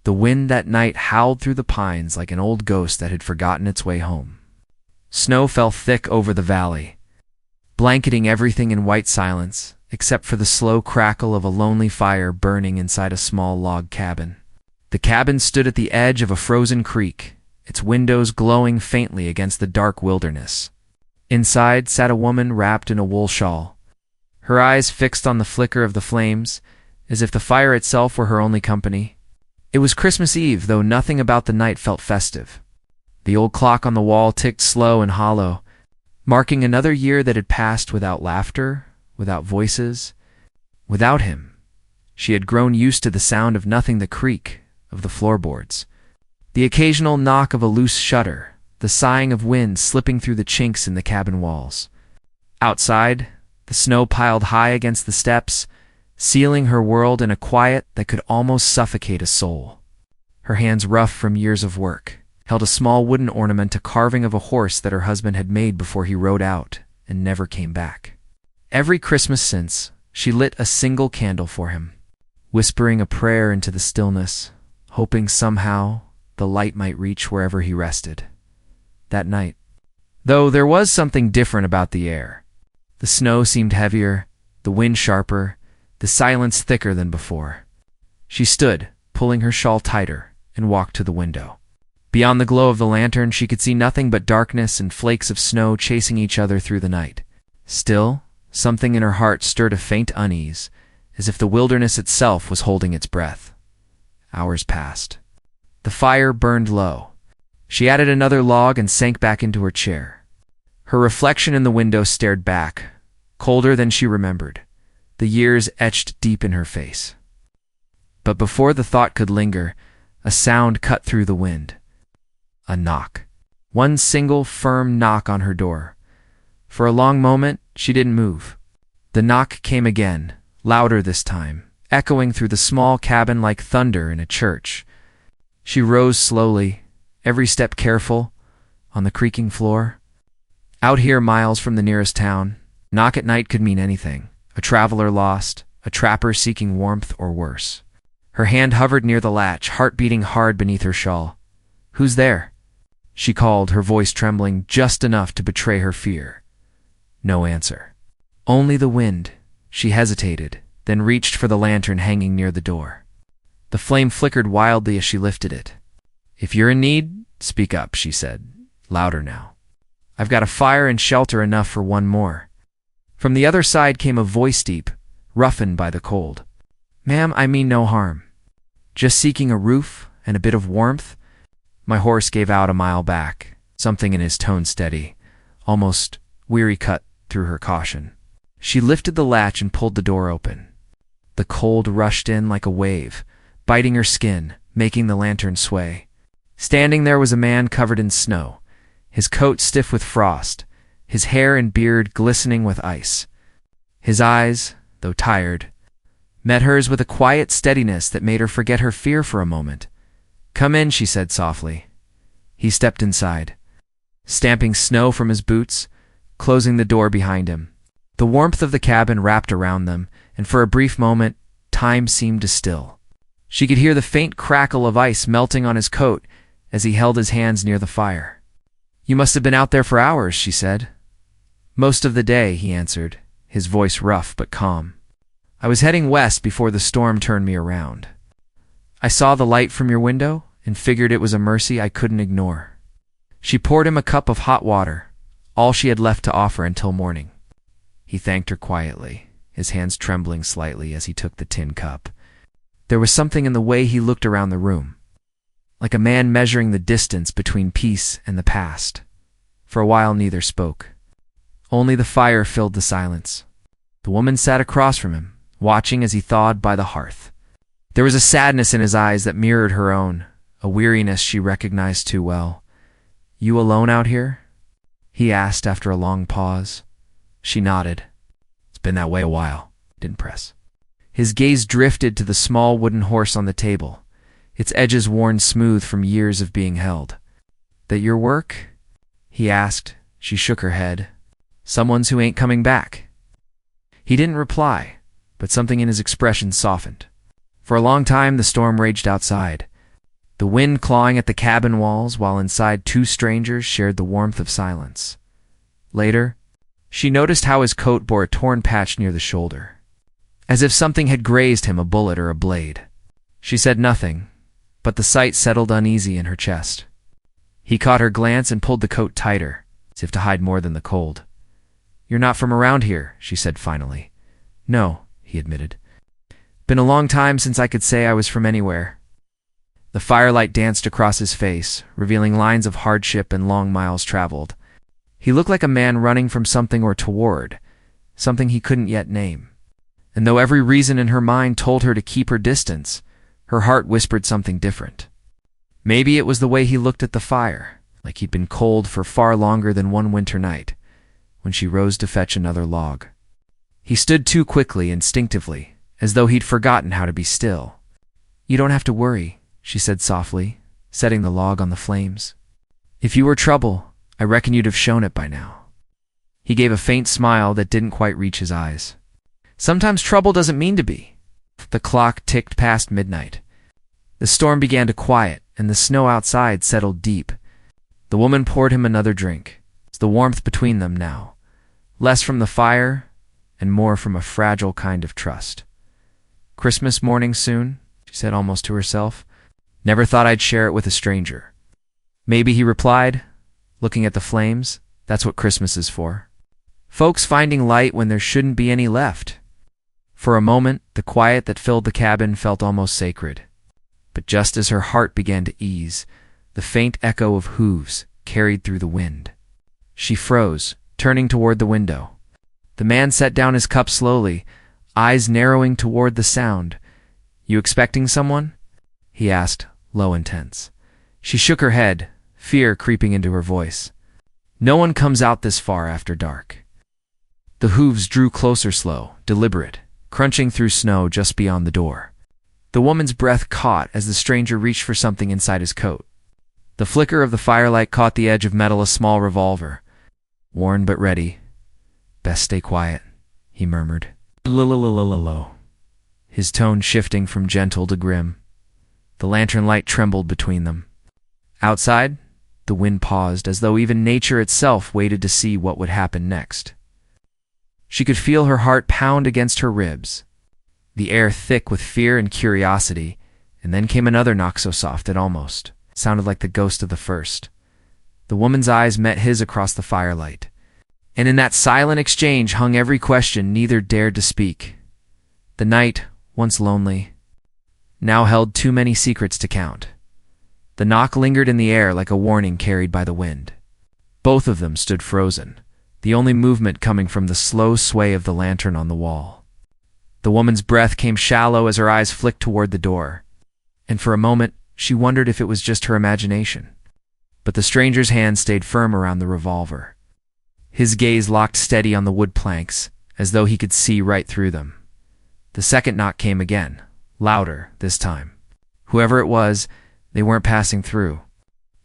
The wind that night howled through the pines like an old ghost that had forgotten its way home. Snow fell thick over the valley, blanketing everything in white silence, except for the slow crackle of a lonely fire burning inside a small log cabin. The cabin stood at the edge of a frozen creek, its windows glowing faintly against the dark wilderness. Inside sat a woman wrapped in a wool shawl, her eyes fixed on the flicker of the flames, as if the fire itself were her only company. It was Christmas Eve, though nothing about the night felt festive. The old clock on the wall ticked slow and hollow, marking another year that had passed without laughter, without voices, without him. She had grown used to the sound of nothing, the creak of the floorboards, the occasional knock of a loose shutter, the sighing of wind slipping through the chinks in the cabin walls. Outside, the snow piled high against the steps, sealing her world in a quiet that could almost suffocate a soul. Her hands, rough from years of work, held a small wooden ornament, a carving of a horse that her husband had made before he rode out and never came back. Every Christmas since, she lit a single candle for him, whispering a prayer into the stillness, hoping somehow the light might reach wherever he rested. That night, though, there was something different about the air. The snow seemed heavier, the wind sharper, the silence thicker than before. She stood, pulling her shawl tighter, and walked to the window. Beyond the glow of the lantern, she could see nothing but darkness and flakes of snow chasing each other through the night. Still, something in her heart stirred a faint unease, as if the wilderness itself was holding its breath. Hours passed. The fire burned low. She added another log and sank back into her chair. Her reflection in the window stared back, colder than she remembered, the years etched deep in her face. But before the thought could linger, a sound cut through the wind. A knock. One single, firm knock on her door. For a long moment, she didn't move. The knock came again, louder this time, echoing through the small cabin like thunder in a church. She rose slowly, every step careful, on the creaking floor. Out here, miles from the nearest town, knock at night could mean anything. A traveler lost, a trapper seeking warmth, or worse. Her hand hovered near the latch, heart beating hard beneath her shawl. "Who's there?" she called, her voice trembling just enough to betray her fear. No answer. Only the wind. She hesitated, then reached for the lantern hanging near the door. The flame flickered wildly as she lifted it. "If you're in need, speak up," she said, louder now. "I've got a fire and shelter enough for one more." From the other side came a voice deep, roughened by the cold. "Ma'am, I mean no harm. Just seeking a roof and a bit of warmth." My horse gave out a mile back, something in his tone steady, almost weary cut through her caution. She lifted the latch and pulled the door open. The cold rushed in like a wave, biting her skin, making the lantern sway. Standing there was a man covered in snow, his coat stiff with frost, his hair and beard glistening with ice. His eyes, though tired, met hers with a quiet steadiness that made her forget her fear for a moment. "Come in," she said softly. He stepped inside, stamping snow from his boots, closing the door behind him. The warmth of the cabin wrapped around them, and for a brief moment, time seemed to still. She could hear the faint crackle of ice melting on his coat as he held his hands near the fire. "You must have been out there for hours," she said. "Most of the day," he answered, his voice rough but calm. "I was heading west before the storm turned me around. I saw the light from your window and figured it was a mercy I couldn't ignore." She poured him a cup of hot water, all she had left to offer until morning. He thanked her quietly, his hands trembling slightly as he took the tin cup. There was something in the way he looked around the room, like a man measuring the distance between peace and the past. For a while neither spoke. Only the fire filled the silence. The woman sat across from him, watching as he thawed by the hearth. There was a sadness in his eyes that mirrored her own, a weariness she recognized too well. "You alone out here?" he asked after a long pause. She nodded. "It's been that way a while." Didn't press. His gaze drifted to the small wooden horse on the table, its edges worn smooth from years of being held. "That your work?" he asked. She shook her head. "Someone's who ain't coming back." He didn't reply, but something in his expression softened. For a long time the storm raged outside, the wind clawing at the cabin walls while inside two strangers shared the warmth of silence. Later, she noticed how his coat bore a torn patch near the shoulder, as if something had grazed him, a bullet or a blade. She said nothing, but the sight settled uneasy in her chest. He caught her glance and pulled the coat tighter, as if to hide more than the cold. "You're not from around here," she said finally. "No," he admitted. "Been a long time since I could say I was from anywhere." The firelight danced across his face, revealing lines of hardship and long miles traveled. He looked like a man running from something or toward something he couldn't yet name. And though every reason in her mind told her to keep her distance, her heart whispered something different. Maybe it was the way he looked at the fire, like he'd been cold for far longer than one winter night, when she rose to fetch another log. He stood too quickly, instinctively, as though he'd forgotten how to be still. "You don't have to worry," she said softly, setting the log on the flames. "If you were trouble, I reckon you'd have shown it by now." He gave a faint smile that didn't quite reach his eyes. "Sometimes trouble doesn't mean to be." The clock ticked past midnight. The storm began to quiet, and the snow outside settled deep. The woman poured him another drink. The warmth between them now, less from the fire and more from a fragile kind of trust. "Christmas morning soon," she said almost to herself. "Never thought I'd share it with a stranger." "Maybe," he replied, looking at the flames. "That's what Christmas is for. Folks finding light when there shouldn't be any left." For a moment, the quiet that filled the cabin felt almost sacred. But just as her heart began to ease, the faint echo of hooves carried through the wind. She froze, turning toward the window. The man set down his cup slowly, eyes narrowing toward the sound. "You expecting someone?" he asked, low and tense. She shook her head, fear creeping into her voice. "No one comes out this far after dark." The hooves drew closer, slow, deliberate, crunching through snow just beyond the door. The woman's breath caught as the stranger reached for something inside his coat. The flicker of the firelight caught the edge of metal, a small revolver. "Worn but ready. Best stay quiet," he murmured. "Low," his tone shifting from gentle to grim. The lantern light trembled between them. Outside, the wind paused, as though even nature itself waited to see what would happen next. She could feel her heart pound against her ribs, the air thick with fear and curiosity, and then came another knock so soft it almost sounded like the ghost of the first. The woman's eyes met his across the firelight, and in that silent exchange hung every question neither dared to speak. The night, once lonely, now held too many secrets to count. The knock lingered in the air like a warning carried by the wind. Both of them stood frozen, the only movement coming from the slow sway of the lantern on the wall. The woman's breath came shallow as her eyes flicked toward the door, and for a moment she wondered if it was just her imagination. But the stranger's hand stayed firm around the revolver. His gaze locked steady on the wood planks, as though he could see right through them. The second knock came again, louder this time. Whoever it was, they weren't passing through.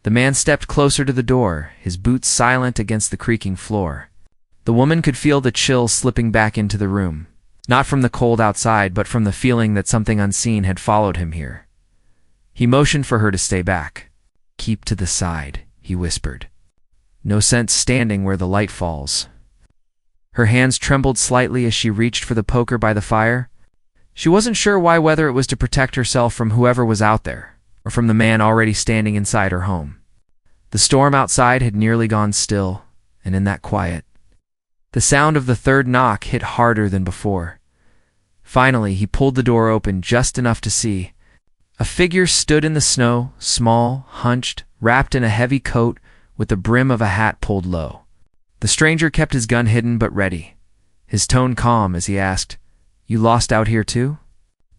The man stepped closer to the door, his boots silent against the creaking floor. The woman could feel the chill slipping back into the room, not from the cold outside, but from the feeling that something unseen had followed him here. He motioned for her to stay back. "Keep to the side," he whispered. "No sense standing where the light falls." Her hands trembled slightly as she reached for the poker by the fire. She wasn't sure why, whether it was to protect herself from whoever was out there, or from the man already standing inside her home. The storm outside had nearly gone still, and in that quiet, the sound of the third knock hit harder than before. Finally, he pulled the door open just enough to see. A figure stood in the snow, small, hunched, wrapped in a heavy coat with the brim of a hat pulled low. The stranger kept his gun hidden but ready, his tone calm as he asked, "You lost out here too?"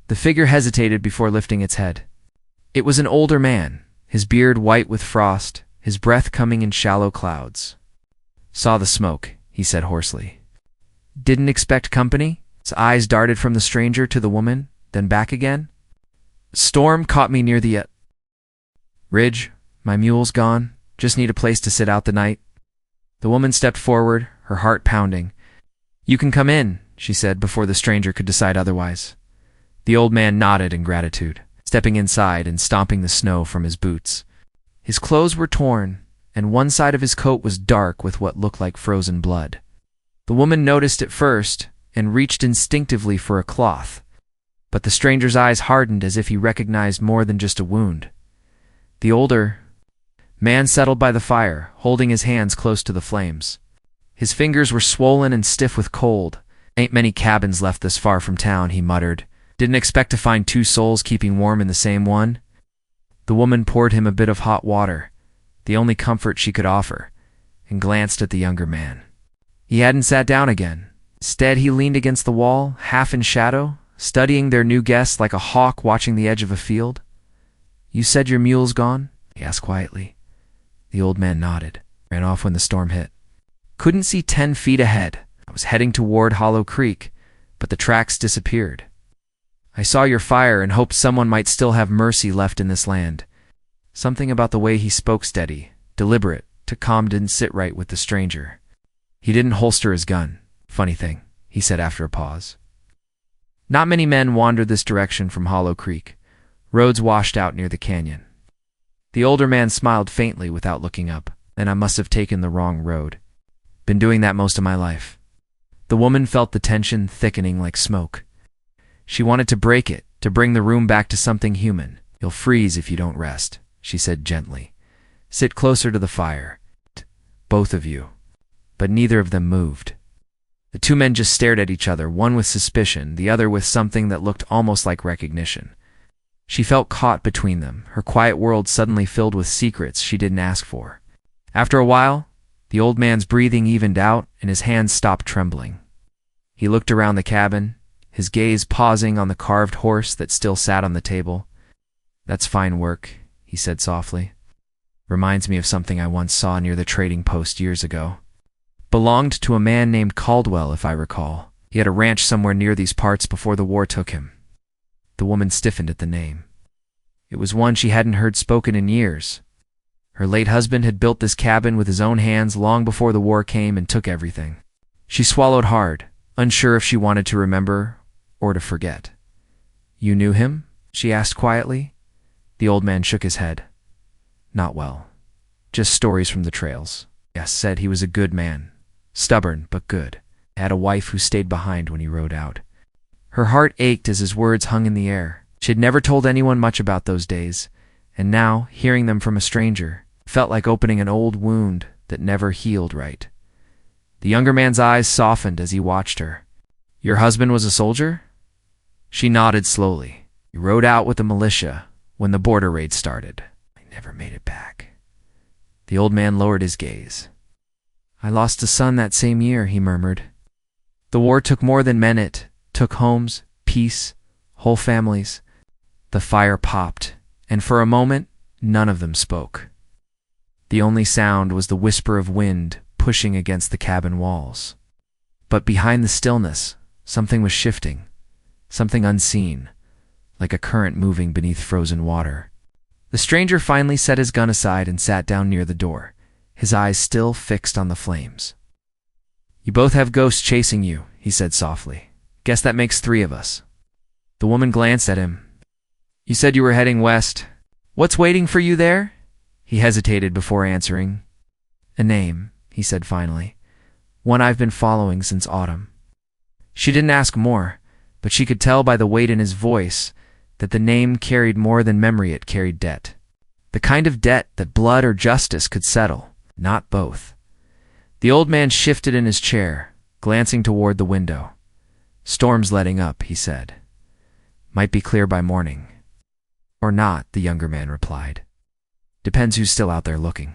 The figure hesitated before lifting its head. It was an older man, his beard white with frost, his breath coming in shallow clouds. "Saw the smoke," he said hoarsely. "Didn't expect company?" His eyes darted from the stranger to the woman, then back again. "Storm caught me near the ridge. My mule's gone. Just need a place to sit out the night." The woman stepped forward, her heart pounding. "You can come in," she said before the stranger could decide otherwise. The old man nodded in gratitude. stepping inside and stomping the snow from his boots. His clothes were torn, and one side of his coat was dark with what looked like frozen blood. The woman noticed it first and reached instinctively for a cloth, but the stranger's eyes hardened as if he recognized more than just a wound. The older man settled by the fire, holding his hands close to the flames. His fingers were swollen and stiff with cold. "Ain't many cabins left this far from town," he muttered. "Didn't expect to find two souls keeping warm in the same one." The woman poured him a bit of hot water, the only comfort she could offer, and glanced at the younger man. He hadn't sat down again. Instead, he leaned against the wall, half in shadow, studying their new guest like a hawk watching the edge of a field. "You said your mule's gone?" he asked quietly. The old man nodded. "Ran off when the storm hit. Couldn't see 10 feet ahead. I was heading toward Hollow Creek, but the tracks disappeared. I saw your fire and hoped someone might still have mercy left in this land." Something about the way he spoke, steady, deliberate, to calm, didn't sit right with the stranger. He didn't holster his gun. "Funny thing," he said after a pause. "Not many men wandered this direction from Hollow Creek. Roads washed out near the canyon." The older man smiled faintly without looking up. "And I must have taken the wrong road. Been doing that most of my life." The woman felt the tension thickening like smoke. She wanted to break it, to bring the room back to something human. "You'll freeze if you don't rest," she said gently. "Sit closer to the fire. Both of you." But neither of them moved. The two men just stared at each other, one with suspicion, the other with something that looked almost like recognition. She felt caught between them, her quiet world suddenly filled with secrets she didn't ask for. After a while, the old man's breathing evened out and his hands stopped trembling. He looked around the cabin, his gaze pausing on the carved horse that still sat on the table. "That's fine work," he said softly. "Reminds me of something I once saw near the trading post years ago. Belonged to a man named Caldwell, if I recall. He had a ranch somewhere near these parts before the war took him." The woman stiffened at the name. It was one she hadn't heard spoken in years. Her late husband had built this cabin with his own hands long before the war came and took everything. She swallowed hard, unsure if she wanted to remember or to forget. "You knew him?" she asked quietly. The old man shook his head. "Not well. Just stories from the trails." "Yes," said he was a good man. Stubborn, but good. Had a wife who stayed behind when he rode out. Her heart ached as his words hung in the air. She had never told anyone much about those days, and now, hearing them from a stranger, felt like opening an old wound that never healed right. The younger man's eyes softened as he watched her. "Your husband was a soldier?" She nodded slowly. "He rode out with the militia when the border raid started. I never made it back." The old man lowered his gaze. "I lost a son that same year," he murmured. "The war took more than men, it took homes, peace, whole families." The fire popped, and for a moment, none of them spoke. The only sound was the whisper of wind pushing against the cabin walls. But behind the stillness, something was shifting, something unseen, like a current moving beneath frozen water. The stranger finally set his gun aside and sat down near the door, his eyes still fixed on the flames. "You both have ghosts chasing you," he said softly. "Guess that makes 3 of us." The woman glanced at him. "You said you were heading west. What's waiting for you there?" He hesitated before answering. "A name," he said finally. "One I've been following since autumn." She didn't ask more, but she could tell by the weight in his voice that the name carried more than memory, it carried debt. The kind of debt that blood or justice could settle, not both. The old man shifted in his chair, glancing toward the window. "Storm's letting up," he said. "Might be clear by morning." "Or not," the younger man replied. "Depends who's still out there looking."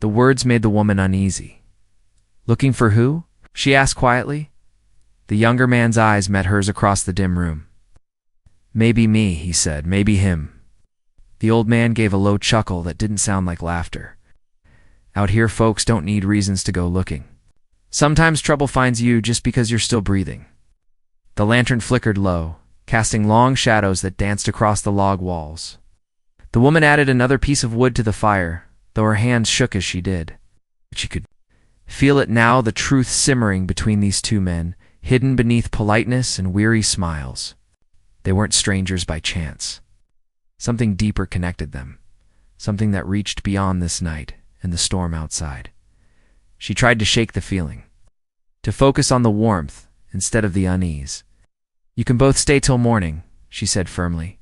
The words made the woman uneasy. "Looking for who?" she asked quietly. The younger man's eyes met hers across the dim room. "Maybe me," he said, "maybe him." The old man gave a low chuckle that didn't sound like laughter. "Out here folks don't need reasons to go looking. Sometimes trouble finds you just because you're still breathing." The lantern flickered low, casting long shadows that danced across the log walls. The woman added another piece of wood to the fire, though her hands shook as she did. She could feel it now, the truth simmering between these two men, hidden beneath politeness and weary smiles. They weren't strangers by chance. Something deeper connected them, something that reached beyond this night and the storm outside. She tried to shake the feeling, to focus on the warmth instead of the unease. "You can both stay till morning," she said firmly.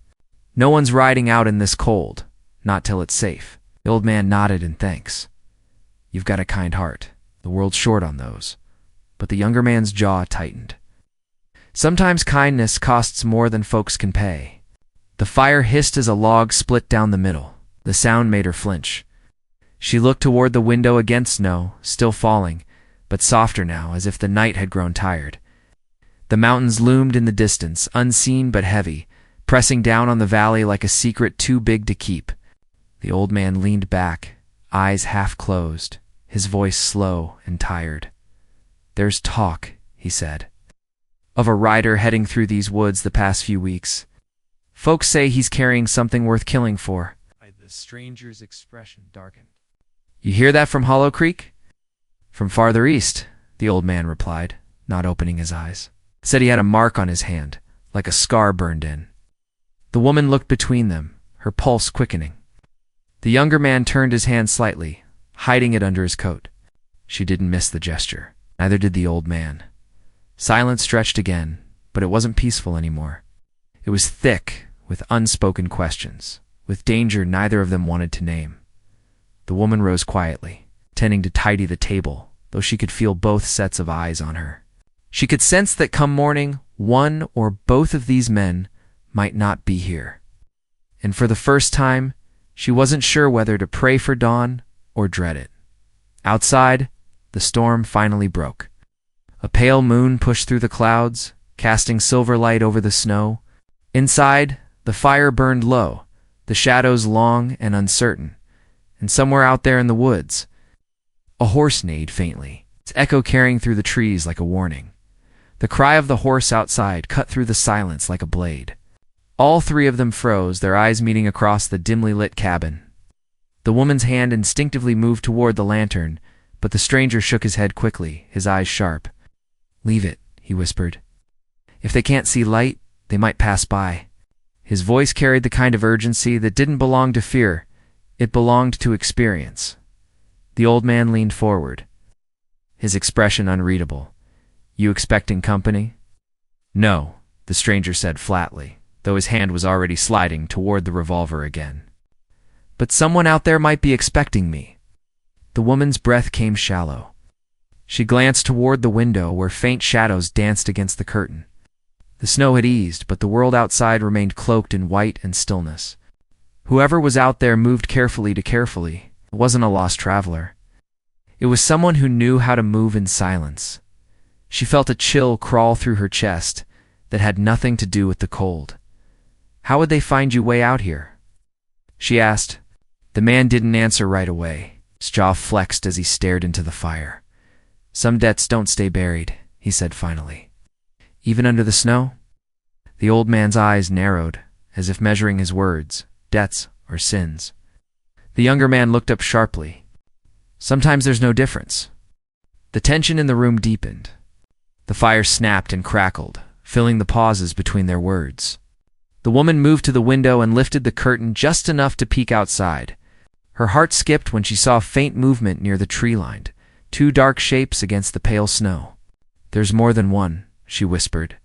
"No one's riding out in this cold, not till it's safe." The old man nodded in thanks. "You've got a kind heart. The world's short on those." But the younger man's jaw tightened. "Sometimes kindness costs more than folks can pay." The fire hissed as a log split down the middle. The sound made her flinch. She looked toward the window against snow, still falling, but softer now, as if the night had grown tired. The mountains loomed in the distance, unseen but heavy, pressing down on the valley like a secret too big to keep. The old man leaned back, eyes half closed, his voice slow and tired. "There's talk," he said, "of a rider heading through these woods the past few weeks. Folks say he's carrying something worth killing for." The stranger's expression darkened. "You hear that from Hollow Creek?" "From farther east," the old man replied, not opening his eyes. "Said he had a mark on his hand, like a scar burned in." The woman looked between them, her pulse quickening. The younger man turned his hand slightly, hiding it under his coat. She didn't miss the gesture. Neither did the old man. Silence stretched again, but it wasn't peaceful anymore. It was thick with unspoken questions, with danger neither of them wanted to name. The woman rose quietly, tending to tidy the table, though she could feel both sets of eyes on her. She could sense that come morning, one or both of these men might not be here. And for the first time, she wasn't sure whether to pray for dawn or dread it. Outside, the storm finally broke. A pale moon pushed through the clouds, casting silver light over the snow. Inside, the fire burned low, the shadows long and uncertain. And somewhere out there in the woods, a horse neighed faintly, its echo carrying through the trees like a warning. The cry of the horse outside cut through the silence like a blade. All three of them froze, their eyes meeting across the dimly lit cabin. The woman's hand instinctively moved toward the lantern, but the stranger shook his head quickly, his eyes sharp. "Leave it," he whispered. "If they can't see light, they might pass by." His voice carried the kind of urgency that didn't belong to fear. It belonged to experience. The old man leaned forward, his expression unreadable. "You expecting company?" "No," the stranger said flatly, though his hand was already sliding toward the revolver again. "But someone out there might be expecting me." The woman's breath came shallow. She glanced toward the window where faint shadows danced against the curtain. The snow had eased, but the world outside remained cloaked in white and stillness. Whoever was out there moved carefully to carefully. It wasn't a lost traveler. It was someone who knew how to move in silence. She felt a chill crawl through her chest that had nothing to do with the cold. "How would they find you way out here?" she asked. The man didn't answer right away. His jaw flexed as he stared into the fire. "Some debts don't stay buried," he said finally. "Even under the snow?" The old man's eyes narrowed, as if measuring his words, debts or sins. The younger man looked up sharply. "Sometimes there's no difference." The tension in the room deepened. The fire snapped and crackled, filling the pauses between their words. The woman moved to the window and lifted the curtain just enough to peek outside. Her heart skipped when she saw faint movement near the tree line, two dark shapes against the pale snow. "There's more than one," she whispered.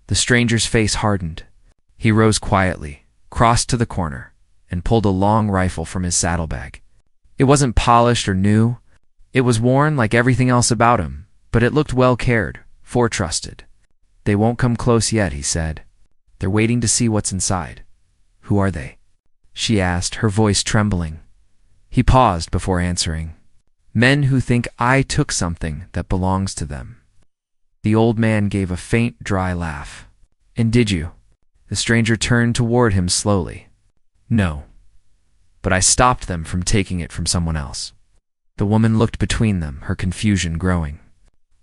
The stranger's face hardened. He rose quietly, crossed to the corner, and pulled a long rifle from his saddlebag. It wasn't polished or new. It was worn like everything else about him, but it looked well cared, foretrusted. "They won't come close yet," he said. "They're waiting to see what's inside." "Who are they?" she asked, her voice trembling. He paused before answering. "Men who think I took something that belongs to them." The old man gave a faint, dry laugh. "And did you?" The stranger turned toward him slowly. "No. But I stopped them from taking it from someone else." The woman looked between them, her confusion growing.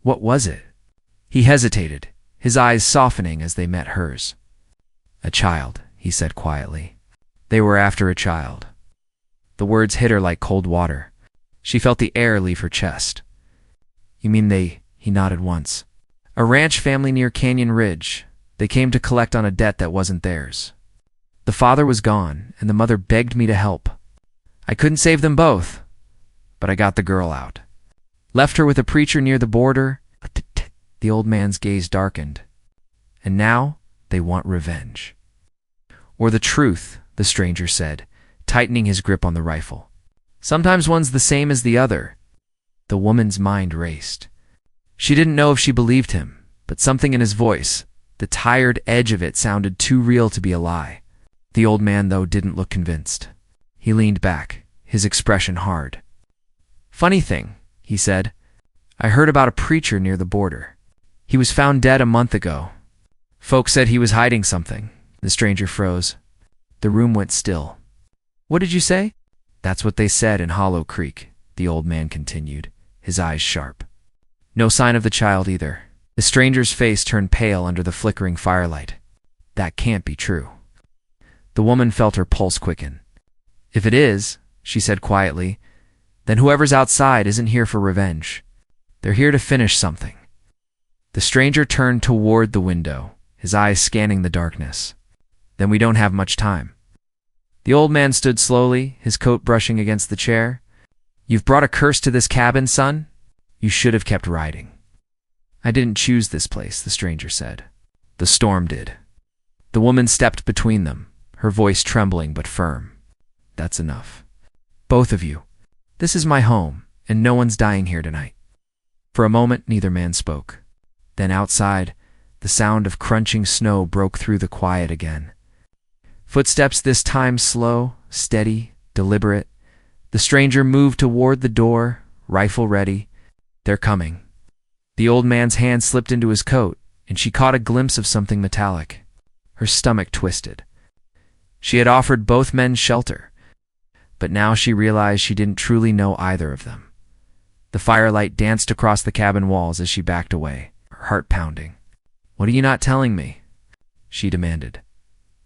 "What was it?" He hesitated, his eyes softening as they met hers. "A child," he said quietly. "They were after a child." The words hit her like cold water. She felt the air leave her chest. "You mean they—" He nodded once. "A ranch family near Canyon Ridge. They came to collect on a debt that wasn't theirs." The father was gone, and the mother begged me to help. I couldn't save them both, but I got the girl out. Left her with a preacher near the border. The old man's gaze darkened. And now they want revenge. Or the truth, the stranger said, tightening his grip on the rifle. Sometimes one's the same as the other. The woman's mind raced. She didn't know if she believed him, but something in his voice, the tired edge of it, sounded too real to be a lie. The old man, though, didn't look convinced. He leaned back, his expression hard. Funny thing, he said. I heard about a preacher near the border. He was found dead a month ago. Folks said he was hiding something. The stranger froze. The room went still. What did you say? That's what they said in Hollow Creek, the old man continued, his eyes sharp. No sign of the child either. The stranger's face turned pale under the flickering firelight. That can't be true. The woman felt her pulse quicken. If it is, she said quietly, then whoever's outside isn't here for revenge. They're here to finish something. The stranger turned toward the window, his eyes scanning the darkness. Then we don't have much time. The old man stood slowly, his coat brushing against the chair. You've brought a curse to this cabin, son? You should have kept riding. I didn't choose this place, the stranger said. The storm did. The woman stepped between them, her voice trembling but firm. That's enough. Both of you. This is my home, and no one's dying here tonight. For a moment, neither man spoke. Then outside, the sound of crunching snow broke through the quiet again. Footsteps this time slow, steady, deliberate. The stranger moved toward the door, rifle ready. They're coming. The old man's hand slipped into his coat, and she caught a glimpse of something metallic. Her stomach twisted. She had offered both men shelter, but now she realized she didn't truly know either of them. The firelight danced across the cabin walls as she backed away, her heart pounding. What are you not telling me? She demanded.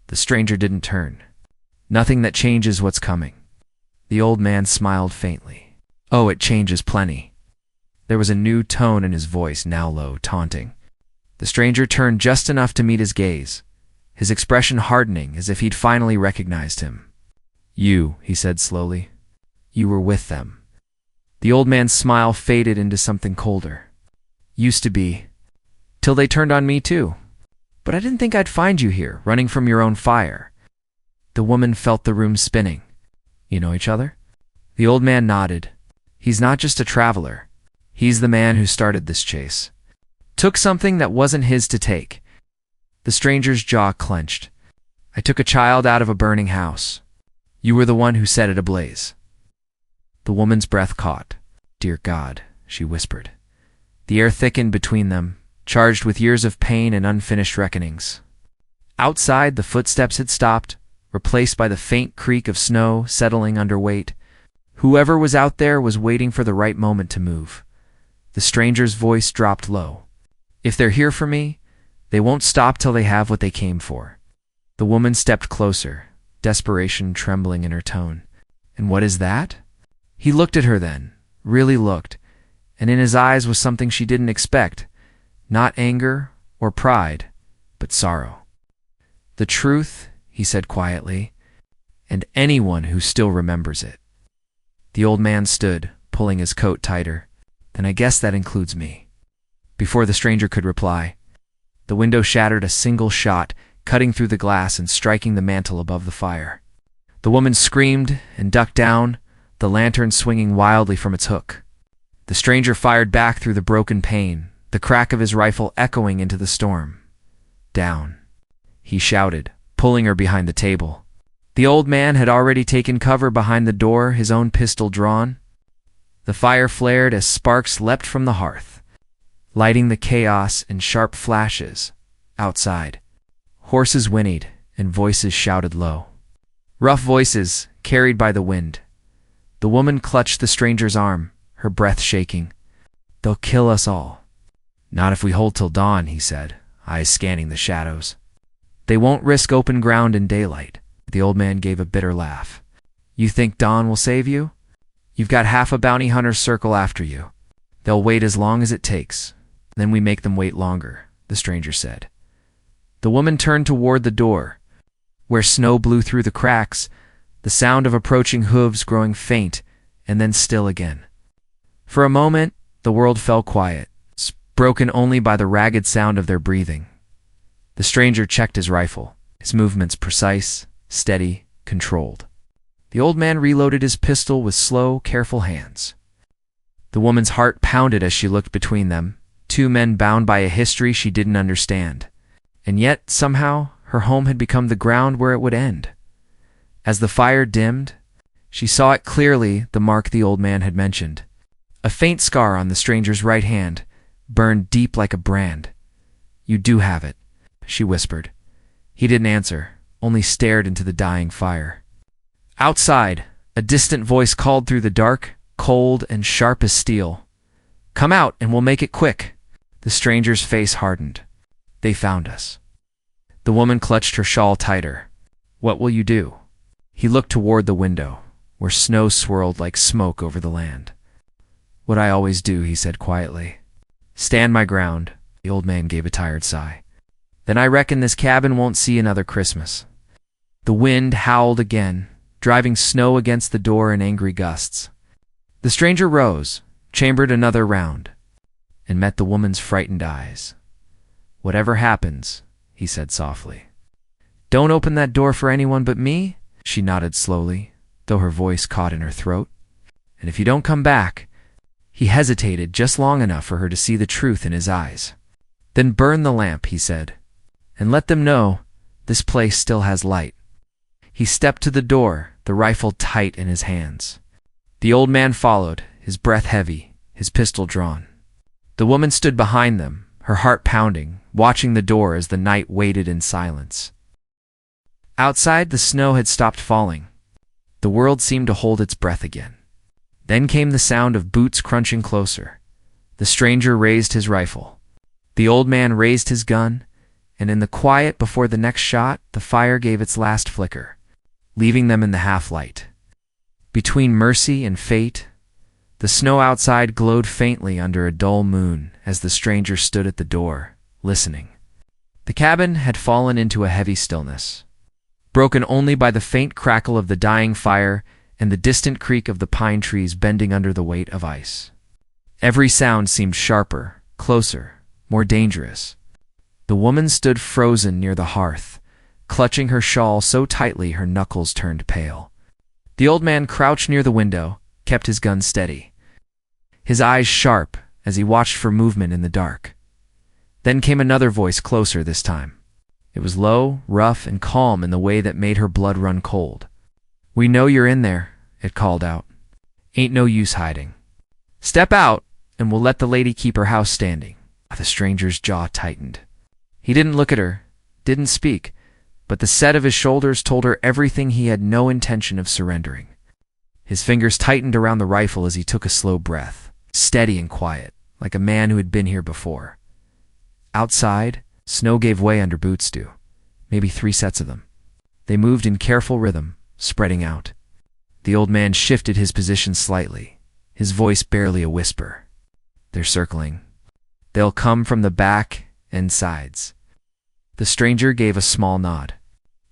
The stranger didn't turn. Nothing that changes what's coming. The old man smiled faintly. Oh, it changes plenty. There was a new tone in his voice, now low, taunting. The stranger turned just enough to meet his gaze, his expression hardening as if he'd finally recognized him. You, he said slowly. You were with them. The old man's smile faded into something colder. Used to be. Till they turned on me too. But I didn't think I'd find you here, running from your own fire. The woman felt the room spinning. You know each other? The old man nodded. He's not just a traveler. He's the man who started this chase. Took something that wasn't his to take. The stranger's jaw clenched. I took a child out of a burning house. You were the one who set it ablaze. The woman's breath caught. Dear God, she whispered. The air thickened between them, charged with years of pain and unfinished reckonings. Outside, the footsteps had stopped, replaced by the faint creak of snow settling under weight. Whoever was out there was waiting for the right moment to move. The stranger's voice dropped low. If they're here for me, they won't stop till they have what they came for. The woman stepped closer, desperation trembling in her tone. And what is that? He looked at her then, really looked, and in his eyes was something she didn't expect. Not anger or pride, but sorrow. The truth, he said quietly, and anyone who still remembers it. The old man stood, pulling his coat tighter. Then I guess that includes me. Before the stranger could reply, the window shattered a single shot, cutting through the glass and striking the mantel above the fire. The woman screamed and ducked down, the lantern swinging wildly from its hook. The stranger fired back through the broken pane, the crack of his rifle echoing into the storm. Down, he shouted, pulling her behind the table. The old man had already taken cover behind the door, his own pistol drawn. The fire flared as sparks leapt from the hearth, lighting the chaos in sharp flashes. Outside, horses whinnied and voices shouted low. Rough voices, carried by the wind. The woman clutched the stranger's arm, her breath shaking. They'll kill us all. Not if we hold till dawn, he said, eyes scanning the shadows. They won't risk open ground in daylight. The old man gave a bitter laugh. You think dawn will save you? You've got half a bounty hunter's circle after you. They'll wait as long as it takes. Then we make them wait longer, the stranger said. The woman turned toward the door. where snow blew through the cracks, the sound of approaching hooves growing faint and then still again. For a moment, the world fell quiet, broken only by the ragged sound of their breathing. The stranger checked his rifle, his movements precise, steady, controlled. The old man reloaded his pistol with slow, careful hands. The woman's heart pounded as she looked between them, two men bound by a history she didn't understand. And yet, somehow, her home had become the ground where it would end. As the fire dimmed, she saw it clearly, the mark the old man had mentioned. A faint scar on the stranger's right hand, burned deep like a brand. "You do have it," she whispered. He didn't answer, only stared into the dying fire. Outside, a distant voice called through the dark, cold and sharp as steel. "Come out and we'll make it quick." The stranger's face hardened. "They found us." The woman clutched her shawl tighter. "What will you do?" He looked toward the window, where snow swirled like smoke over the land. "What I always do," he said quietly. "Stand my ground." The old man gave a tired sigh. "Then I reckon this cabin won't see another Christmas." The wind howled again, driving snow against the door in angry gusts. The stranger rose, chambered another round, and met the woman's frightened eyes. "Whatever happens," he said softly, "don't open that door for anyone but me." She nodded slowly, though her voice caught in her throat. "And if you don't come back—" He hesitated just long enough for her to see the truth in his eyes. "Then burn the lamp," he said, "and let them know this place still has light." He stepped to the door, the rifle tight in his hands. The old man followed, his breath heavy, his pistol drawn. The woman stood behind them, her heart pounding, watching the door as the night waited in silence. Outside, the snow had stopped falling. The world seemed to hold its breath again. Then came the sound of boots crunching closer. The stranger raised his rifle. The old man raised his gun, and in the quiet before the next shot, the fire gave its last flicker, leaving them in the half-light. Between mercy and fate, the snow outside glowed faintly under a dull moon as the stranger stood at the door, listening. The cabin had fallen into a heavy stillness, broken only by the faint crackle of the dying fire and the distant creak of the pine trees bending under the weight of ice. Every sound seemed sharper, closer, more dangerous. The woman stood frozen near the hearth, clutching her shawl so tightly her knuckles turned pale. The old man crouched near the window, kept his gun steady, his eyes sharp as he watched for movement in the dark. Then came another voice closer this time. It was low, rough, and calm in the way that made her blood run cold. "We know you're in there," it called out. "Ain't no use hiding. Step out, and we'll let the lady keep her house standing." The stranger's jaw tightened. He didn't look at her, didn't speak, but the set of his shoulders told her everything he had no intention of surrendering. His fingers tightened around the rifle as he took a slow breath, steady and quiet, like a man who had been here before. Outside, snow gave way under boots do, maybe 3 sets of them. They moved in careful rhythm, spreading out. The old man shifted his position slightly, his voice barely a whisper. "They're circling. They'll come from the back and sides." The stranger gave a small nod.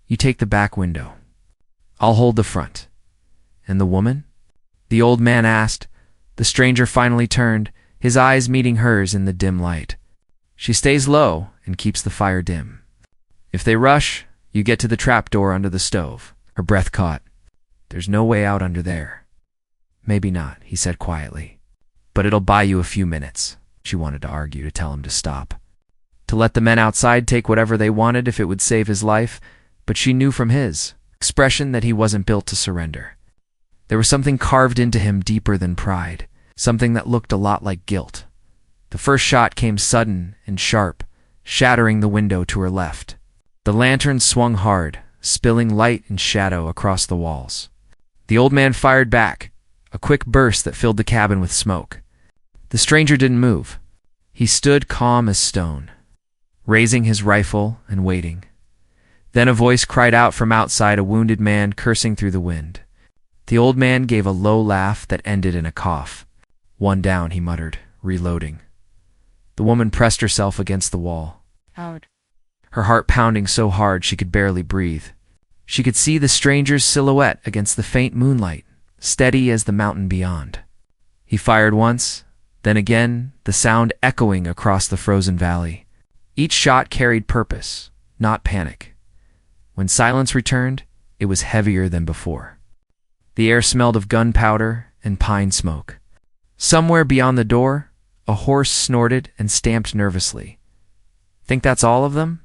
"You take the back window. I'll hold the front." "And the woman?" the old man asked. The stranger finally turned, his eyes meeting hers in the dim light. "She stays low and keeps the fire dim. If they rush, you get to the trap door under the stove." Her breath caught. "There's no way out under there." "Maybe not," he said quietly. "But it'll buy you a few minutes." She wanted to argue, to tell him to stop, to let the men outside take whatever they wanted if it would save his life, but she knew from his expression that he wasn't built to surrender. There was something carved into him deeper than pride, something that looked a lot like guilt. The first shot came sudden and sharp, shattering the window to her left. The lantern swung hard, spilling light and shadow across the walls. The old man fired back, a quick burst that filled the cabin with smoke. The stranger didn't move. He stood calm as stone, raising his rifle and waiting. Then a voice cried out from outside, a wounded man cursing through the wind. The old man gave a low laugh that ended in a cough. "One down," he muttered, reloading. The woman pressed herself against the wall, Out. her heart pounding so hard she could barely breathe. She could see the stranger's silhouette against the faint moonlight, steady as the mountain beyond. He fired once, then again, the sound echoing across the frozen valley. Each shot carried purpose, not panic. When silence returned, it was heavier than before. The air smelled of gunpowder and pine smoke. Somewhere beyond the door, a horse snorted and stamped nervously. "Think that's all of them?"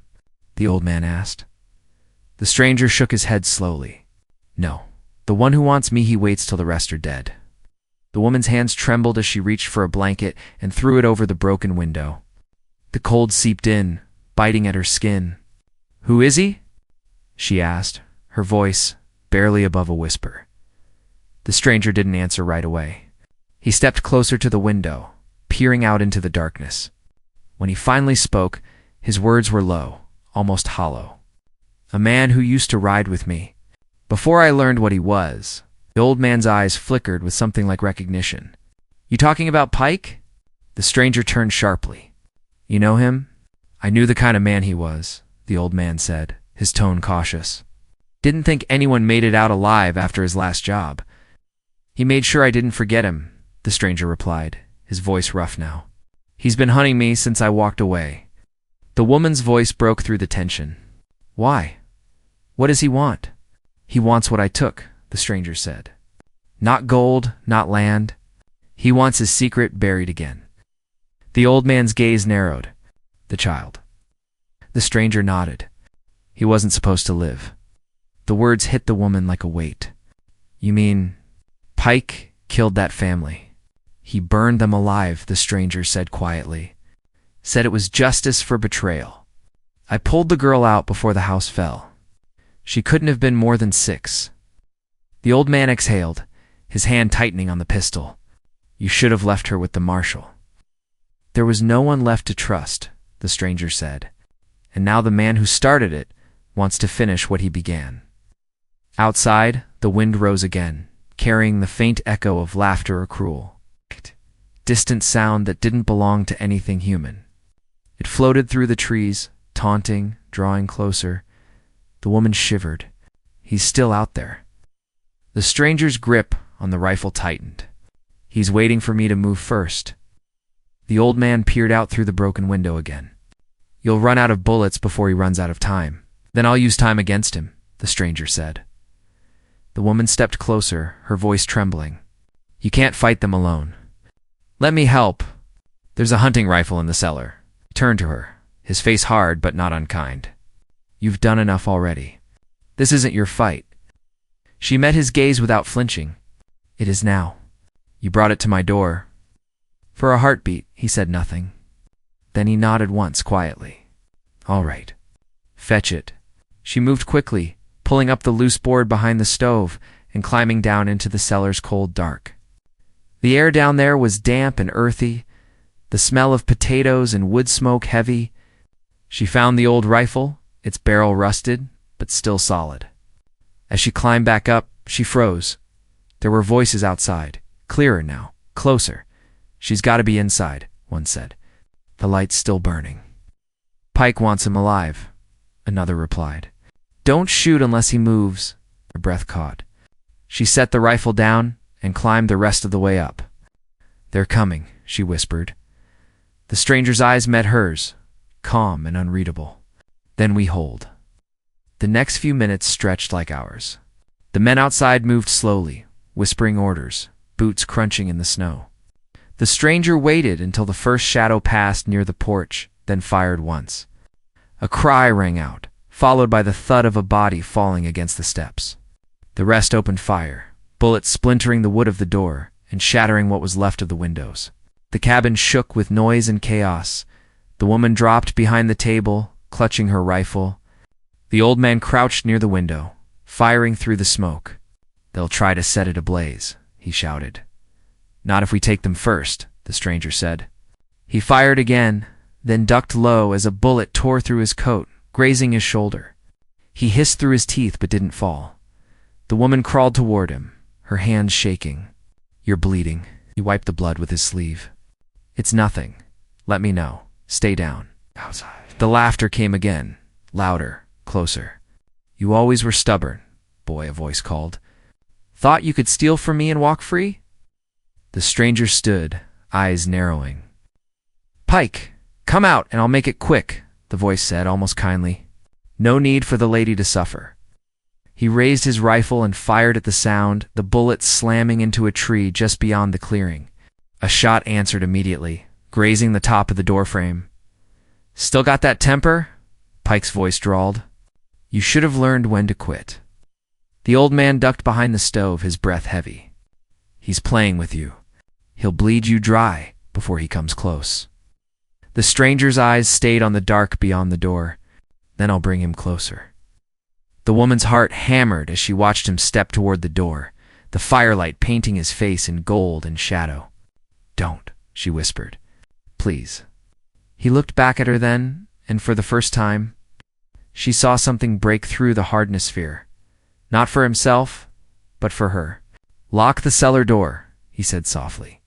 the old man asked. The stranger shook his head slowly. "No. The one who wants me, he waits till the rest are dead." The woman's hands trembled as she reached for a blanket and threw it over the broken window. The cold seeped in, biting at her skin. "Who is he?" she asked, her voice barely above a whisper. The stranger didn't answer right away. He stepped closer to the window, peering out into the darkness. When he finally spoke, his words were low, almost hollow. "A man who used to ride with me. Before I learned what he was." The old man's eyes flickered with something like recognition. "You talking about Pike?" The stranger turned sharply. "You know him?" "I knew the kind of man he was," the old man said, his tone cautious. "Didn't think anyone made it out alive after his last job." "He made sure I didn't forget him," the stranger replied, his voice rough now. "He's been hunting me since I walked away." The woman's voice broke through the tension. "Why? What does he want?" "He wants what I took," the stranger said. "Not gold, not land. He wants his secret buried again." The old man's gaze narrowed. "The child." The stranger nodded. "He wasn't supposed to live." The words hit the woman like a weight. "You mean Pike killed that family?" "He burned them alive," the stranger said quietly. "Said it was justice for betrayal. I pulled the girl out before the house fell. She couldn't have been more than 6. The old man exhaled, his hand tightening on the pistol. "You should have left her with the marshal." "There was no one left to trust," the stranger said. "And now the man who started it wants to finish what he began." Outside, the wind rose again, carrying the faint echo of laughter or cruel. Distant sound that didn't belong to anything human. It floated through the trees, taunting, drawing closer. The woman shivered. He's still out there. The stranger's grip on the rifle tightened. "He's waiting for me to move first." The old man peered out through the broken window again. "You'll run out of bullets before he runs out of time. Then I'll use time against him," the stranger said. The woman stepped closer, her voice trembling. "You can't fight them alone." "Let me help. There's a hunting rifle in the cellar." He turned to her, his face hard but not unkind. "You've done enough already. This isn't your fight." She met his gaze without flinching. "It is now. You brought it to my door." For a heartbeat, he said nothing. Then he nodded once quietly. "All right. Fetch it." She moved quickly, pulling up the loose board behind the stove and climbing down into the cellar's cold dark. The air down there was damp and earthy, the smell of potatoes and wood smoke heavy. She found the old rifle, its barrel rusted, but still solid. As she climbed back up, she froze. There were voices outside, clearer now, closer. "She's got to be inside," one said. "The light's still burning." "Pike wants him alive," another replied. "Don't shoot unless he moves." Her breath caught. She set the rifle down and climbed the rest of the way up. "They're coming," she whispered. The stranger's eyes met hers, calm and unreadable. "Then we hold." The next few minutes stretched like hours. The men outside moved slowly, whispering orders, boots crunching in the snow. The stranger waited until the first shadow passed near the porch, then fired once. A cry rang out, followed by the thud of a body falling against the steps. The rest opened fire, bullets splintering the wood of the door and shattering what was left of the windows. The cabin shook with noise and chaos. The woman dropped behind the table, clutching her rifle. The old man crouched near the window, firing through the smoke. "They'll try to set it ablaze," he shouted. "Not if we take them first," the stranger said. He fired again, then ducked low as a bullet tore through his coat, grazing his shoulder. He hissed through his teeth but didn't fall. The woman crawled toward him, her hands shaking. "You're bleeding." He wiped the blood with his sleeve. "It's nothing. Let me know. Stay down." Outside. The laughter came again, louder, closer. You always were stubborn, boy, a voice called. Thought you could steal from me and walk free? The stranger stood, eyes narrowing. Pike, come out and I'll make it quick, the voice said, almost kindly. No need for the lady to suffer. He raised his rifle and fired at the sound, the bullet slamming into a tree just beyond the clearing. A shot answered immediately, grazing the top of the doorframe. Still got that temper? Pike's voice drawled. You should have learned when to quit. The old man ducked behind the stove, his breath heavy. He's playing with you. He'll bleed you dry before he comes close. The stranger's eyes stayed on the dark beyond the door. Then I'll bring him closer. The woman's heart hammered as she watched him step toward the door, the firelight painting his face in gold and shadow. Don't, she whispered. Please. He looked back at her then, and for the first time, she saw something break through the hardness fear. Not for himself, but for her. Lock the cellar door, he said softly.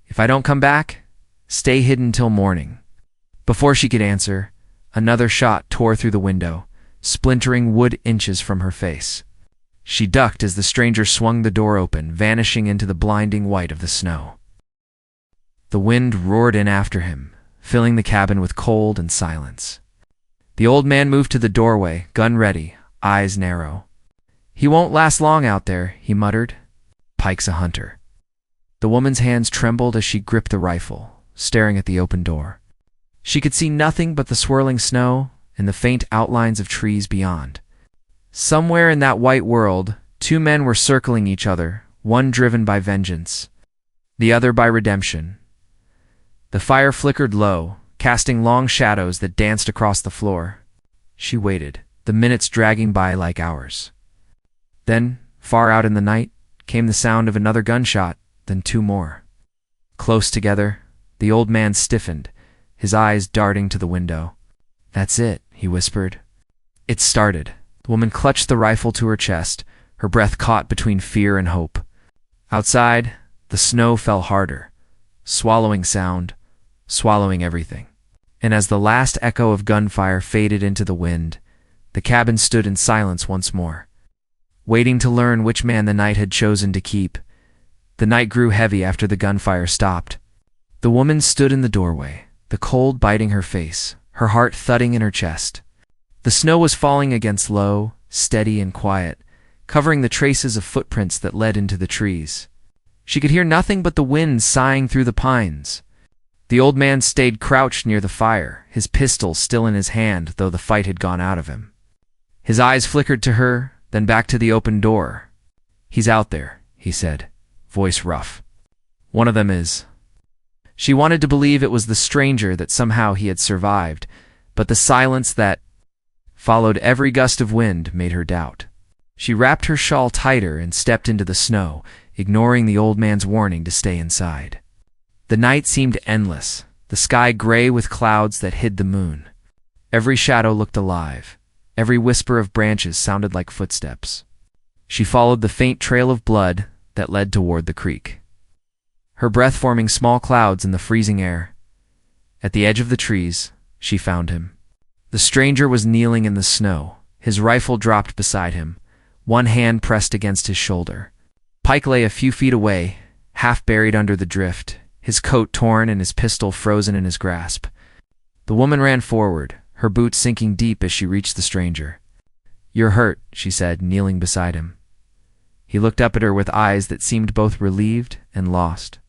If I don't come back, stay hidden till morning. Before she could answer, another shot tore through the window, splintering wood inches from her face. She ducked as the stranger swung the door open, vanishing into the blinding white of the snow. The wind roared in after him, filling the cabin with cold and silence. The old man moved to the doorway, gun ready, eyes narrow. He won't last long out there, he muttered. Pike's a hunter. The woman's hands trembled as she gripped the rifle, staring at the open door. She could see nothing but the swirling snow and the faint outlines of trees beyond. Somewhere in that white world, two men were circling each other, one driven by vengeance, the other by redemption. The fire flickered low, casting long shadows that danced across the floor. She waited, the minutes dragging by like hours. Then, far out in the night, came the sound of another gunshot, then two more. Close together, the old man stiffened, his eyes darting to the window. That's it, he whispered. It started. The woman clutched the rifle to her chest, her breath caught between fear and hope. Outside, the snow fell harder, swallowing sound, swallowing everything. And as the last echo of gunfire faded into the wind, the cabin stood in silence once more, waiting to learn which man the night had chosen to keep. The night grew heavy after the gunfire stopped. The woman stood in the doorway, the cold biting her face, her heart thudding in her chest. The snow was falling against low, steady and quiet, covering the traces of footprints that led into the trees. She could hear nothing but the wind sighing through the pines. The old man stayed crouched near the fire, his pistol still in his hand, though the fight had gone out of him. His eyes flickered to her, then back to the open door. He's out there, he said, voice rough. One of them is. She wanted to believe it was the stranger, that somehow he had survived, but the silence that followed every gust of wind made her doubt. She wrapped her shawl tighter and stepped into the snow, ignoring the old man's warning to stay inside. The night seemed endless, the sky gray with clouds that hid the moon. Every shadow looked alive. Every whisper of branches sounded like footsteps. She followed the faint trail of blood that led toward the creek, her breath forming small clouds in the freezing air. At the edge of the trees, she found him. The stranger was kneeling in the snow, his rifle dropped beside him, one hand pressed against his shoulder. Pike lay a few feet away, half buried under the drift, his coat torn and his pistol frozen in his grasp. The woman ran forward, her boots sinking deep as she reached the stranger. You're hurt, she said, kneeling beside him. He looked up at her with eyes that seemed both relieved and lost.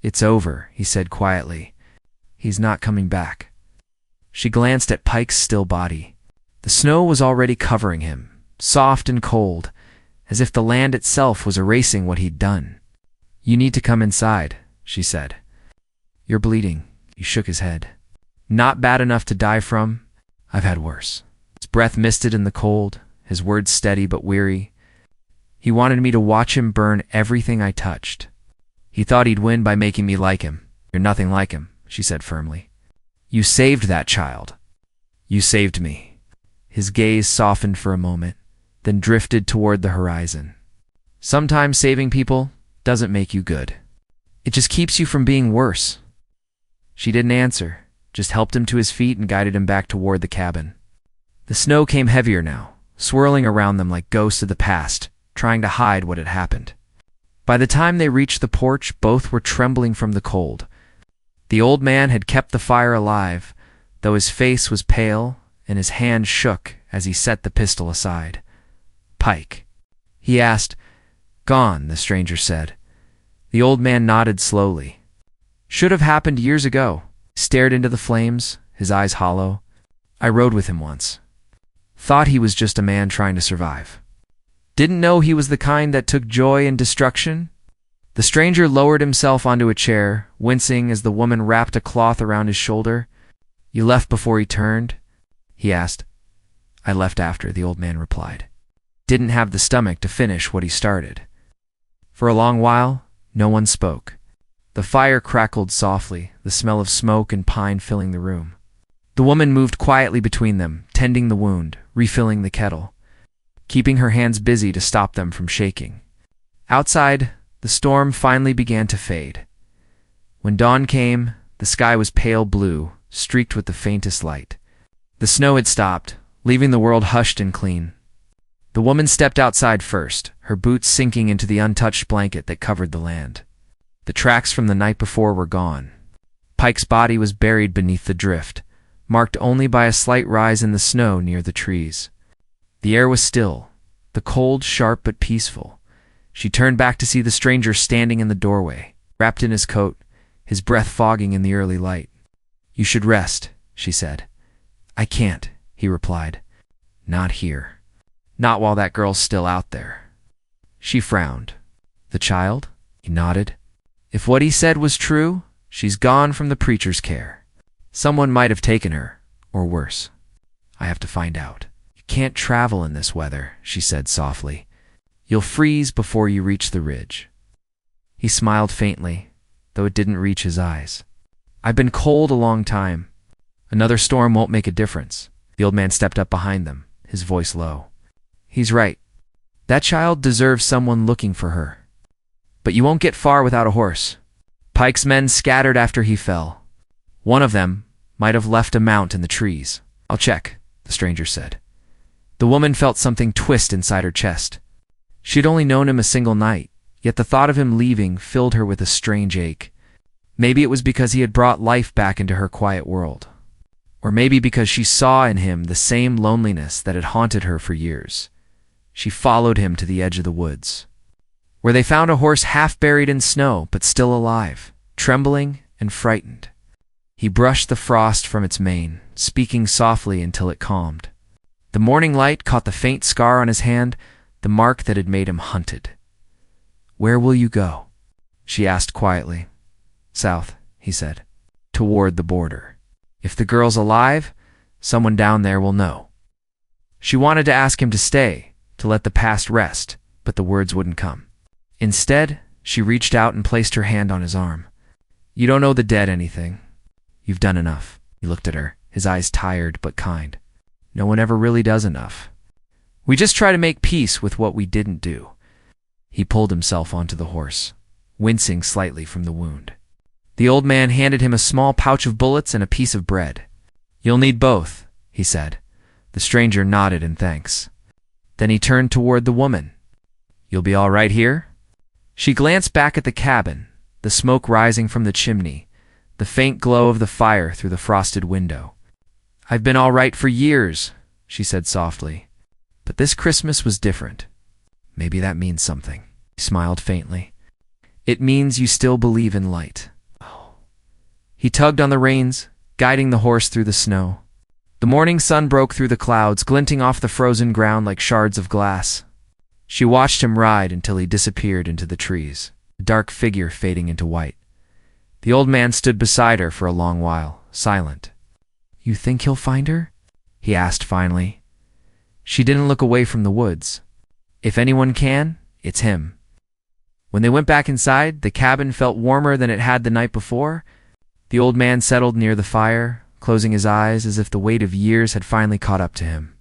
It's over, he said quietly. He's not coming back. She glanced at Pike's still body. The snow was already covering him, soft and cold, as if the land itself was erasing what he'd done. You need to come inside, she said. You're bleeding. He shook his head. Not bad enough to die from. I've had worse. His breath misted in the cold, his words steady but weary. He wanted me to watch him burn everything I touched. He thought he'd win by making me like him. You're nothing like him, she said firmly. You saved that child. You saved me. His gaze softened for a moment, then drifted toward the horizon. Sometimes saving people doesn't make you good. It just keeps you from being worse. She didn't answer, just helped him to his feet and guided him back toward the cabin. The snow came heavier now, swirling around them like ghosts of the past, trying to hide what had happened. By the time they reached the porch, both were trembling from the cold. The old man had kept the fire alive, though his face was pale and his hand shook as he set the pistol aside. "Pike?" he asked. "Gone," the stranger said. The old man nodded slowly. "Should have happened years ago." He stared into the flames, his eyes hollow. "I rode with him once. Thought he was just a man trying to survive. Didn't know he was the kind that took joy in destruction." The stranger lowered himself onto a chair, wincing as the woman wrapped a cloth around his shoulder. "You left before he turned?" he asked. "I left after," the old man replied. "Didn't have the stomach to finish what he started." For a long while, no one spoke. The fire crackled softly, the smell of smoke and pine filling the room. The woman moved quietly between them, tending the wound, refilling the kettle, keeping her hands busy to stop them from shaking. Outside, the storm finally began to fade. When dawn came, the sky was pale blue, streaked with the faintest light. The snow had stopped, leaving the world hushed and clean. The woman stepped outside first, her boots sinking into the untouched blanket that covered the land. The tracks from the night before were gone. Pike's body was buried beneath the drift, marked only by a slight rise in the snow near the trees. The air was still, the cold sharp but peaceful. She turned back to see the stranger standing in the doorway, wrapped in his coat, his breath fogging in the early light. "You should rest," she said. "I can't," he replied. "Not here. Not while that girl's still out there." She frowned. "The child?" He nodded. "If what he said was true, she's gone from the preacher's care. Someone might have taken her, or worse. I have to find out." "You can't travel in this weather," she said softly. "You'll freeze before you reach the ridge." He smiled faintly, though it didn't reach his eyes. "I've been cold a long time. Another storm won't make a difference." The old man stepped up behind them, his voice low. "He's right. That child deserves someone looking for her. But you won't get far without a horse." Pike's men scattered after he fell. One of them might have left a mount in the trees. "I'll check," the stranger said. The woman felt something twist inside her chest. She'd only known him a single night, yet the thought of him leaving filled her with a strange ache. Maybe it was because he had brought life back into her quiet world. Or maybe because she saw in him the same loneliness that had haunted her for years. She followed him to the edge of the woods, where they found a horse half buried in snow but still alive, trembling and frightened. He brushed the frost from its mane, speaking softly until it calmed. The morning light caught the faint scar on his hand, the mark that had made him hunted. "Where will you go?" she asked quietly. "South," he said. "Toward the border. If the girl's alive, someone down there will know." She wanted to ask him to stay, to let the past rest, but the words wouldn't come. Instead, she reached out and placed her hand on his arm. "You don't owe the dead anything. You've done enough." He looked at her, his eyes tired but kind. "No one ever really does enough. We just try to make peace with what we didn't do." He pulled himself onto the horse, wincing slightly from the wound. The old man handed him a small pouch of bullets and a piece of bread. "You'll need both," he said. The stranger nodded in thanks. Then he turned toward the woman. "You'll be all right here?" She glanced back at the cabin, the smoke rising from the chimney, the faint glow of the fire through the frosted window. "I've been all right for years," she said softly. "But this Christmas was different. Maybe that means something." He smiled faintly. "It means you still believe in light." He tugged on the reins, guiding the horse through the snow. The morning sun broke through the clouds, glinting off the frozen ground like shards of glass. She watched him ride until he disappeared into the trees, a dark figure fading into white. The old man stood beside her for a long while, silent. "You think he'll find her?" he asked finally. She didn't look away from the woods. "If anyone can, it's him." When they went back inside, the cabin felt warmer than it had the night before. The old man settled near the fire, closing his eyes as if the weight of years had finally caught up to him.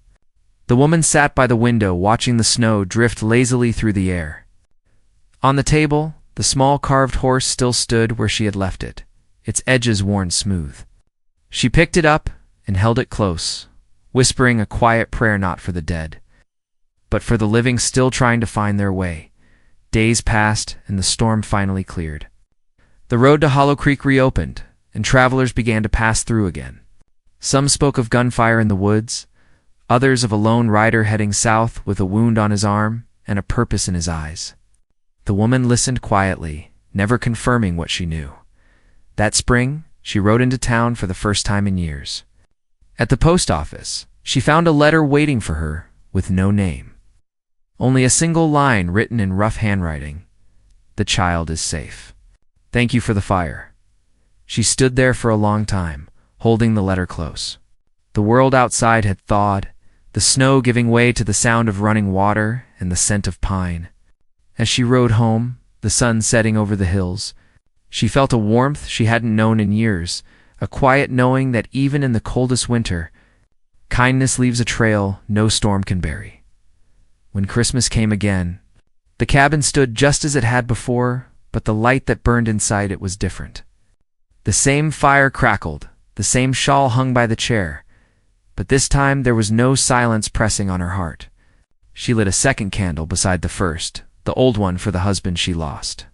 The woman sat by the window, watching the snow drift lazily through the air. On the table, the small carved horse still stood where she had left it, its edges worn smooth. She picked it up and held it close, whispering a quiet prayer knot for the dead. but for the living still trying to find their way. Days passed, and the storm finally cleared. The road to Hollow Creek reopened, and travelers began to pass through again. Some spoke of gunfire in the woods, others of a lone rider heading south with a wound on his arm and a purpose in his eyes. The woman listened quietly, never confirming what she knew. That spring, she rode into town for the first time in years. At the post office, she found a letter waiting for her with no name. Only a single line written in rough handwriting. "The child is safe. Thank you for the fire." She stood there for a long time, holding the letter close. The world outside had thawed, the snow giving way to the sound of running water and the scent of pine. As she rode home, the sun setting over the hills, she felt a warmth she hadn't known in years, a quiet knowing that even in the coldest winter, kindness leaves a trail no storm can bury. When Christmas came again, the cabin stood just as it had before, but the light that burned inside it was different. The same fire crackled, the same shawl hung by the chair, but this time there was no silence pressing on her heart. She lit a second candle beside the first, the old one for the husband she lost,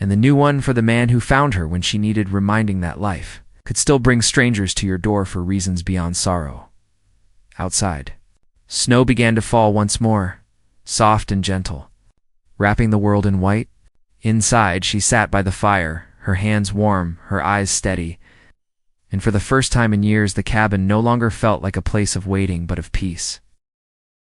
and the new one for the man who found her when she needed reminding that life could still bring strangers to your door for reasons beyond sorrow. Outside, snow began to fall once more, soft and gentle, wrapping the world in white. Inside, she sat by the fire, her hands warm, her eyes steady, and for the first time in years the cabin no longer felt like a place of waiting but of peace.